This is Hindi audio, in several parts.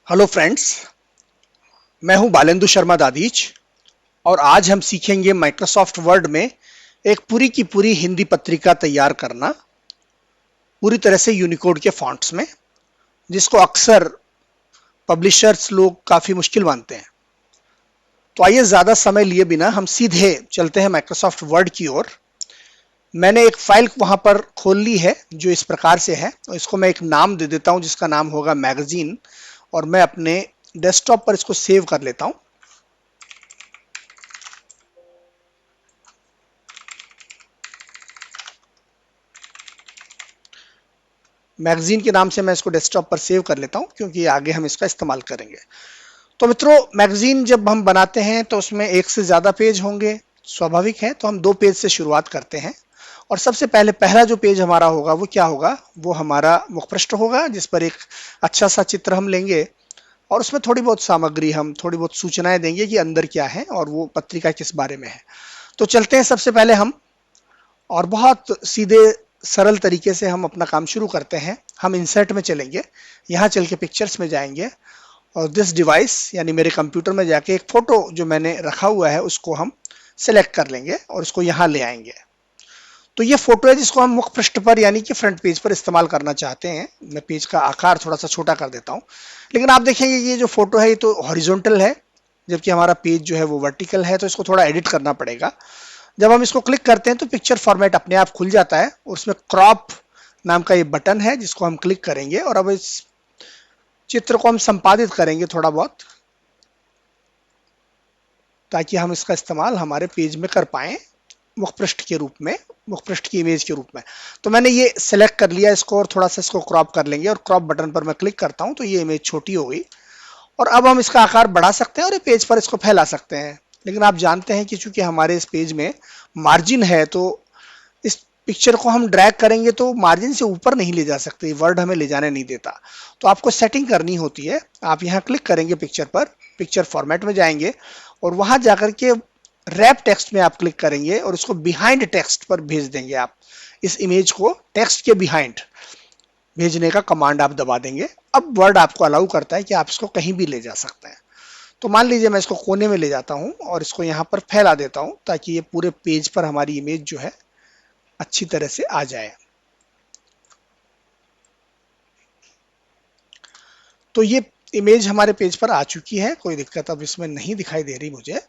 हेलो फ्रेंड्स, मैं हूं बालेंदु शर्मा दादीच और आज हम सीखेंगे माइक्रोसॉफ्ट वर्ड में एक पूरी की पूरी हिंदी पत्रिका तैयार करना पूरी तरह से यूनिकोड के फॉन्ट्स में, जिसको अक्सर पब्लिशर्स लोग काफी मुश्किल मानते हैं। तो आइए ज्यादा समय लिए बिना हम सीधे चलते हैं माइक्रोसॉफ्ट वर्ड की ओर। मैंने एक फाइल वहां पर खोल ली है जो इस प्रकार से है, और इसको मैं एक नाम दे देता हूं जिसका नाम होगा मैगजीन, और मैं अपने डेस्कटॉप पर इसको सेव कर लेता हूं। मैगजीन के नाम से मैं इसको डेस्कटॉप पर सेव कर लेता हूं क्योंकि आगे हम इसका इस्तेमाल करेंगे। तो मित्रों, मैगजीन जब हम बनाते हैं तो उसमें एक से ज्यादा पेज होंगे, स्वाभाविक है। तो हम 2 पेज से शुरुआत करते हैं और सबसे पहले पहला जो पेज हमारा होगा वो क्या होगा, वो हमारा मुखपृष्ठ होगा, जिस पर एक अच्छा सा चित्र हम लेंगे और उसमें थोड़ी बहुत सामग्री, हम थोड़ी बहुत सूचनाएं देंगे कि अंदर क्या है और वो पत्रिका किस बारे में है। तो चलते हैं सबसे पहले हम, और बहुत सीधे सरल तरीके से हम अपना काम शुरू करते हैं। हम इंसर्ट में चलेंगे, यहाँ चल के पिक्चर्स में जाएंगे और दिस डिवाइस यानी मेरे कंप्यूटर में जाके एक फोटो जो मैंने रखा हुआ है उसको हम सिलेक्ट कर लेंगे और उसको यहाँ ले आएंगे। तो ये फोटो है जिसको हम मुख पृष्ठ पर यानी कि फ्रंट पेज पर इस्तेमाल करना चाहते हैं। मैं पेज का आकार थोड़ा सा छोटा कर देता हूँ, लेकिन आप देखेंगे ये जो फोटो है ये तो हॉरिजॉन्टल है, जबकि हमारा पेज जो है वो वर्टिकल है। तो इसको थोड़ा एडिट करना पड़ेगा। जब हम इसको क्लिक करते हैं तो पिक्चर फॉर्मेट अपने आप खुल जाता है और उसमें क्रॉप नाम का ये बटन है जिसको हम क्लिक करेंगे और अब इस चित्र को हम संपादित करेंगे थोड़ा बहुत, ताकि हम इसका इस्तेमाल हमारे पेज में कर पाए मुखपृष्ठ के रूप में, मुखपृष्ठ की इमेज के रूप में। तो मैंने ये सिलेक्ट कर लिया इसको और थोड़ा सा इसको क्रॉप कर लेंगे और क्रॉप बटन पर मैं क्लिक करता हूं तो ये इमेज छोटी हो गई। और अब हम इसका आकार बढ़ा सकते हैं और ये पेज पर इसको फैला सकते हैं। लेकिन आप जानते हैं कि चूंकि हमारे इस पेज में मार्जिन है तो इस पिक्चर को हम ड्रैग करेंगे तो मार्जिन से ऊपर नहीं ले जा सकते, वर्ड हमें ले जाने नहीं देता। तो आपको सेटिंग करनी होती है। आप यहाँ क्लिक करेंगे पिक्चर पर, पिक्चर फॉर्मेट में जाएंगे और वहां जाकर के रैप टेक्स्ट में आप क्लिक करेंगे और उसको बिहाइंड टेक्स्ट पर भेज देंगे। आप इस इमेज को टेक्स्ट के बिहाइंड भेजने का कमांड आप दबा देंगे। अब वर्ड आपको अलाउ करता है कि आप इसको कहीं भी ले जा सकते हैं। तो मान लीजिए मैं इसको कोने में ले जाता हूं और इसको यहां पर फैला देता हूं ताकि ये पूरे पेज पर हमारी इमेज जो है अच्छी तरह से आ जाए। तो ये इमेज हमारे पेज पर आ चुकी है, कोई दिक्कत अब इसमें नहीं दिखाई दे रही मुझे।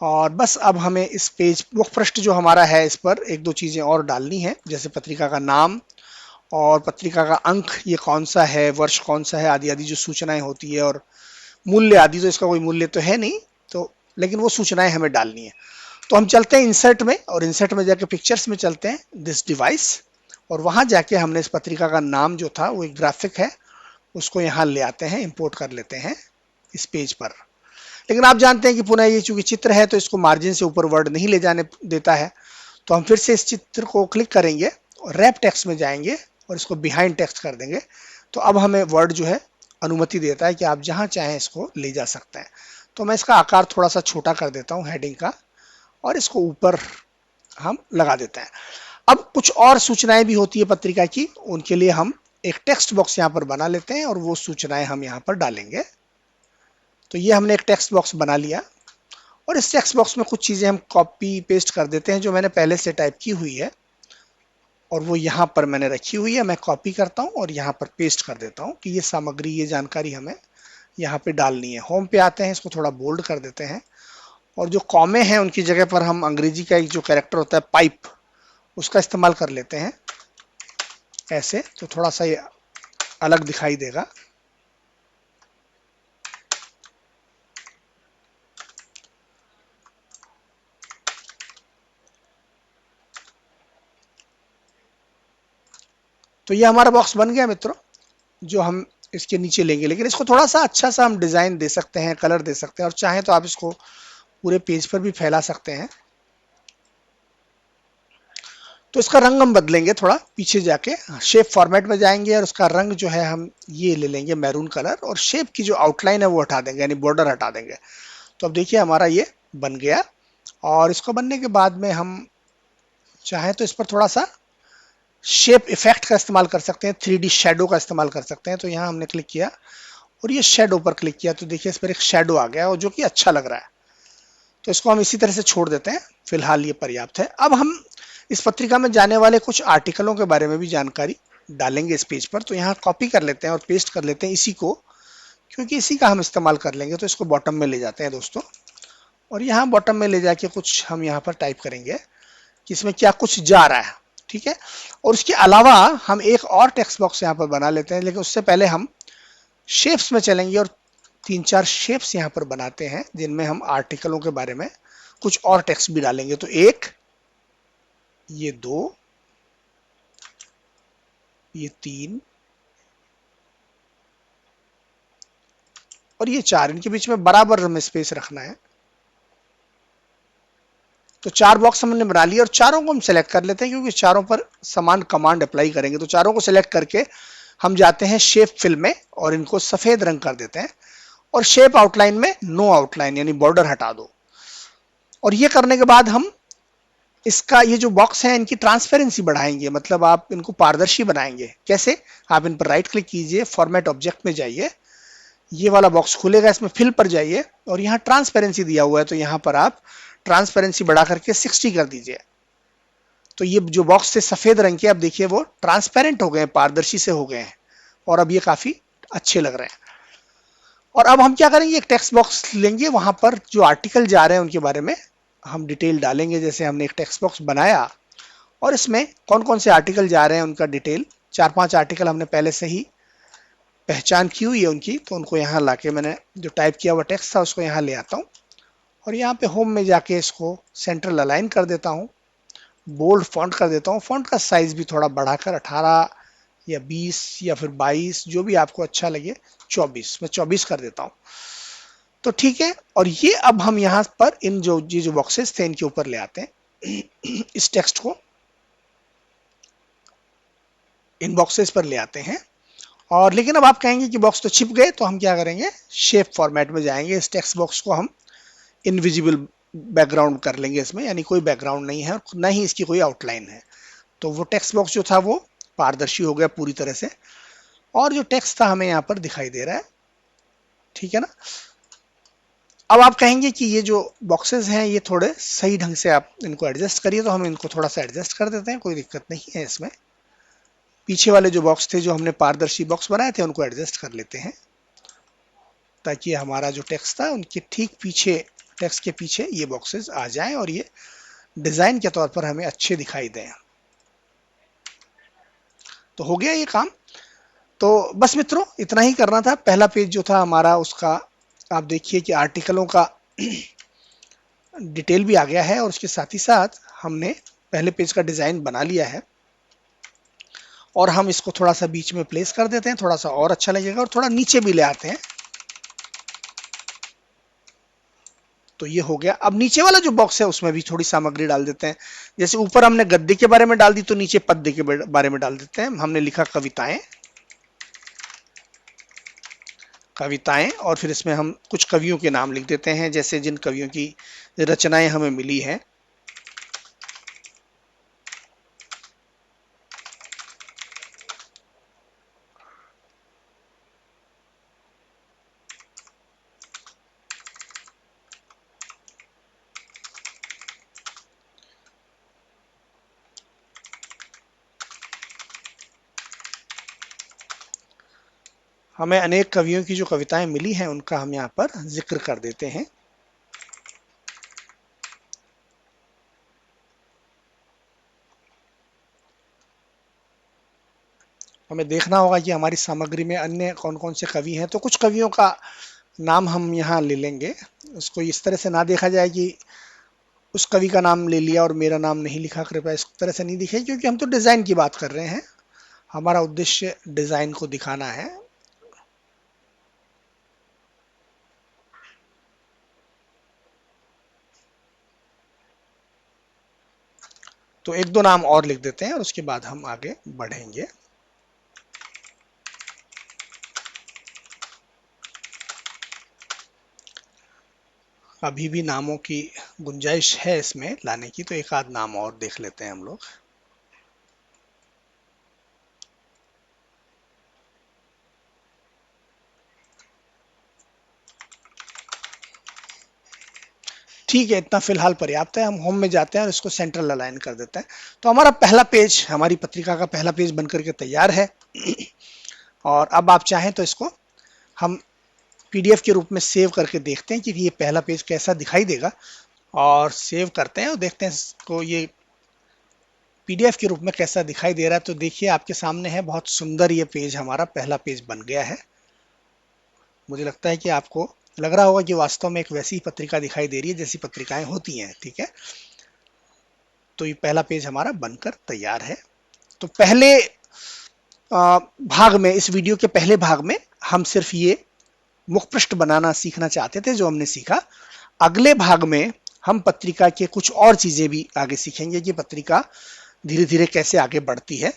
और बस अब हमें इस पेज मुख पृष्ठ जो हमारा है इस पर एक दो चीजें और डालनी है, जैसे पत्रिका का नाम और पत्रिका का अंक ये कौन सा है, वर्ष कौन सा है, आदि आदि जो सूचनाएं होती है, और मूल्य आदि। तो इसका कोई मूल्य तो है नहीं, तो लेकिन वो सूचनाएं हमें डालनी है। तो हम चलते हैं इंसर्ट में और इंसर्ट में जाके पिक्चर्स में चलते हैं, दिस डिवाइस, और वहां जाके हमने इस पत्रिका का नाम जो था वो एक ग्राफिक है उसको यहाँ ले आते हैं, इंपोर्ट कर लेते हैं इस पेज पर। लेकिन आप जानते हैं कि पुनः ये चूंकि चित्र है तो इसको मार्जिन से ऊपर वर्ड नहीं ले जाने देता है। तो हम फिर से इस चित्र को क्लिक करेंगे और रैप टेक्स्ट में जाएंगे और इसको बिहाइंड टेक्स्ट कर देंगे। तो अब हमें वर्ड जो है अनुमति देता है कि आप जहां चाहें इसको ले जा सकते हैं। तो मैं इसका आकार थोड़ा सा छोटा कर देता हूं हेडिंग का, और इसको ऊपर हम लगा देते हैं। अब कुछ और सूचनाएं भी होती है पत्रिका की, उनके लिए हम एक टेक्स्ट बॉक्स यहाँ पर बना लेते हैं और वो सूचनाएं हम यहाँ पर डालेंगे। तो ये हमने एक टेक्स्ट बॉक्स बना लिया और इस टेक्स्ट बॉक्स में कुछ चीजें हम कॉपी पेस्ट कर देते हैं जो मैंने पहले से टाइप की हुई है, और वो यहाँ पर मैंने रखी हुई है। मैं कॉपी करता हूँ और यहाँ पर पेस्ट कर देता हूँ कि ये सामग्री, ये जानकारी हमें यहाँ पे डालनी है। होम पे आते हैं, इसको थोड़ा बोल्ड कर देते हैं और जो कॉमे हैं उनकी जगह पर हम अंग्रेजी का एक जो कैरेक्टर होता है पाइप, उसका इस्तेमाल कर लेते हैं ऐसे। तो थोड़ा सा ये अलग दिखाई देगा। तो ये हमारा बॉक्स बन गया मित्रों, जो हम इसके नीचे लेंगे। लेकिन इसको थोड़ा सा अच्छा सा हम डिजाइन दे सकते हैं, कलर दे सकते हैं, और चाहें तो आप इसको पूरे पेज पर भी फैला सकते हैं। तो इसका रंग हम बदलेंगे थोड़ा, पीछे जाके शेप फॉर्मेट में जाएंगे और उसका रंग जो है हम ये ले लेंगे मैरून कलर, और शेप की जो आउटलाइन है वो हटा देंगे, यानी बॉर्डर हटा देंगे। तो अब देखिए हमारा ये बन गया। और इसको बनने के बाद में हम चाहें तो इस पर थोड़ा सा शेप इफेक्ट का इस्तेमाल कर सकते हैं, 3D शैडो का इस्तेमाल कर सकते हैं। तो यहाँ हमने क्लिक किया और ये शेडो पर क्लिक किया तो देखिए इस पर एक शेडो आ गया और जो कि अच्छा लग रहा है। तो इसको हम इसी तरह से छोड़ देते हैं, फिलहाल ये पर्याप्त है। अब हम इस पत्रिका में जाने वाले कुछ आर्टिकलों के बारे में भी जानकारी डालेंगे इस पेज पर। तो यहाँ कॉपी कर लेते हैं और पेस्ट कर लेते हैं इसी को, क्योंकि इसी का हम इस्तेमाल कर लेंगे। तो इसको बॉटम में ले जाते हैं दोस्तों, और यहाँ बॉटम में ले जाके कुछ हम यहाँ पर टाइप करेंगे कि इसमें क्या कुछ जा रहा है, ठीक है। और उसके अलावा हम एक और टेक्स्ट बॉक्स यहाँ पर बना लेते हैं, लेकिन उससे पहले हम शेप्स में चलेंगे और 3-4 शेप्स यहाँ पर बनाते हैं जिनमें हम आर्टिकलों के बारे में कुछ और टेक्स्ट भी डालेंगे। तो एक, ये दो, ये तीन और ये चार, इनके बीच में बराबर हमें स्पेस रखना है। तो 4 बॉक्स हमने बना लिए और चारों को हम सेलेक्ट कर लेते हैं, क्योंकि चारों पर समान कमांड अप्लाई करेंगे। तो चारों को सेलेक्ट करके हम जाते हैं शेप फिल में और इनको सफेद रंग कर देते हैं, और शेप आउटलाइन में नो आउटलाइन यानी बॉर्डर हटा दो। और ये करने के बाद हम इसका ये जो बॉक्स है इनकी ट्रांसपेरेंसी बढ़ाएंगे, मतलब आप इनको पारदर्शी बनाएंगे। कैसे? आप इन पर राइट क्लिक कीजिए, फॉर्मेट ऑब्जेक्ट में जाइए, ये वाला बॉक्स खुलेगा, इसमें फिल पर जाइए और यहाँ ट्रांसपेरेंसी दिया हुआ है, तो यहाँ पर आप ट्रांसपेरेंसी बढ़ा करके 60 कर दीजिए। तो ये जो बॉक्स थे सफेद रंग के, अब देखिए वो ट्रांसपेरेंट हो गए, पारदर्शी से हो गए हैं, और अब ये काफी अच्छे लग रहे हैं। और अब हम क्या करेंगे, एक टेक्स्ट बॉक्स लेंगे, वहां पर जो आर्टिकल जा रहे हैं उनके बारे में हम डिटेल डालेंगे। जैसे हमने एक टेक्स्ट बॉक्स बनाया और इसमें कौन कौन से आर्टिकल जा रहे हैं उनका डिटेल, 4-5 आर्टिकल हमने पहले से ही पहचान की हुई है उनकी, तो उनको यहाँ लाके मैंने जो टाइप किया हुआ टेक्स्ट था उसको यहाँ ले आता हूँ और यहाँ पे होम में जाके इसको सेंट्रल अलाइन कर देता हूँ, बोल्ड फॉन्ट कर देता हूँ। फॉन्ट का साइज भी थोड़ा बढ़ाकर 18 या 20 या फिर 22, जो भी आपको अच्छा लगे, 24, मैं 24 कर देता हूँ। तो ठीक है, और ये अब हम यहाँ पर इन जो बॉक्सेस थे इनके ऊपर ले आते हैं इस टेक्स्ट को इन बॉक्सेस पर ले आते हैं। और लेकिन अब आप कहेंगे कि बॉक्स तो छिप गए, तो हम क्या करेंगे, शेप फॉर्मेट में जाएंगे, इस टेक्स्ट बॉक्स को हम इनविजिबल बैकग्राउंड कर लेंगे इसमें, यानी कोई बैकग्राउंड नहीं है और न ही इसकी कोई आउटलाइन है। तो वो टेक्स्ट बॉक्स जो था वो पारदर्शी हो गया पूरी तरह से, और जो टेक्स्ट था हमें यहाँ पर दिखाई दे रहा है, ठीक है ना। अब आप कहेंगे कि ये जो बॉक्सेस हैं ये थोड़े सही ढंग से आप इनको एडजस्ट करिए, तो हम इनको थोड़ा सा एडजस्ट कर देते हैं, कोई दिक्कत नहीं है इसमें। पीछे वाले जो बॉक्स थे, जो हमने पारदर्शी बॉक्स बनाए थे, उनको एडजस्ट कर लेते हैं, ताकि हमारा जो टेक्स्ट था उनके ठीक पीछे, टेक्स्ट के पीछे ये बॉक्सेस आ जाएं और ये डिजाइन के तौर पर हमें अच्छे दिखाई दें। तो हो गया ये काम। तो बस मित्रों इतना ही करना था। पहला पेज जो था हमारा, उसका आप देखिए कि आर्टिकलों का डिटेल भी आ गया है, और उसके साथ ही साथ हमने पहले पेज का डिजाइन बना लिया है। और हम इसको थोड़ा सा बीच में प्लेस कर देते हैं, थोड़ा सा और अच्छा लगेगा, और थोड़ा नीचे भी ले आते हैं। तो ये हो गया। अब नीचे वाला जो बॉक्स है उसमें भी थोड़ी सामग्री डाल देते हैं। जैसे ऊपर हमने गद्य के बारे में डाल दी, तो नीचे पद्य के बारे में डाल देते हैं। हमने लिखा कविताएं, कविताएं, और फिर इसमें हम कुछ कवियों के नाम लिख देते हैं, जैसे जिन कवियों की रचनाएं हमें मिली हैं। हमें अनेक कवियों की जो कविताएं मिली हैं उनका हम यहाँ पर जिक्र कर देते हैं। हमें देखना होगा कि हमारी सामग्री में अन्य कौन कौन से कवि हैं। तो कुछ कवियों का नाम हम यहाँ ले लेंगे। उसको इस तरह से ना देखा जाए कि उस कवि का नाम ले लिया और मेरा नाम नहीं लिखा, कृपया इस तरह से नहीं दिखे, क्योंकि हम तो डिजाइन की बात कर रहे हैं, हमारा उद्देश्य डिजाइन को दिखाना है। तो एक दो नाम और लिख देते हैं और उसके बाद हम आगे बढ़ेंगे। अभी भी नामों की गुंजाइश है इसमें लाने की, तो एक आध नाम और देख लेते हैं हम लोग। ठीक है, इतना फिलहाल पर्याप्त है। हम होम में जाते हैं और इसको सेंट्रल अलाइन कर देते हैं। तो हमारा पहला पेज, हमारी पत्रिका का पहला पेज बनकर के तैयार है। और अब आप चाहें तो इसको हम पीडीएफ के रूप में सेव करके देखते हैं कि ये पहला पेज कैसा दिखाई देगा। और सेव करते हैं और देखते हैं इसको ये पीडीएफ के रूप में कैसा दिखाई दे रहा है। तो देखिए आपके सामने है, बहुत सुंदर ये पेज, हमारा पहला पेज बन गया है। मुझे लगता है कि आपको लग रहा होगा कि वास्तव में एक वैसी ही पत्रिका दिखाई दे रही है जैसी पत्रिकाएं होती हैं। ठीक है, तो ये पहला पेज हमारा बनकर तैयार है। तो पहले भाग में, इस वीडियो के पहले भाग में हम सिर्फ ये मुखपृष्ठ बनाना सीखना चाहते थे, जो हमने सीखा। अगले भाग में हम पत्रिका के कुछ और चीजें भी आगे सीखेंगे कि पत्रिका धीरे धीरे कैसे आगे बढ़ती है।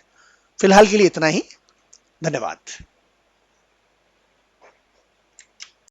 फिलहाल के लिए इतना ही। धन्यवाद।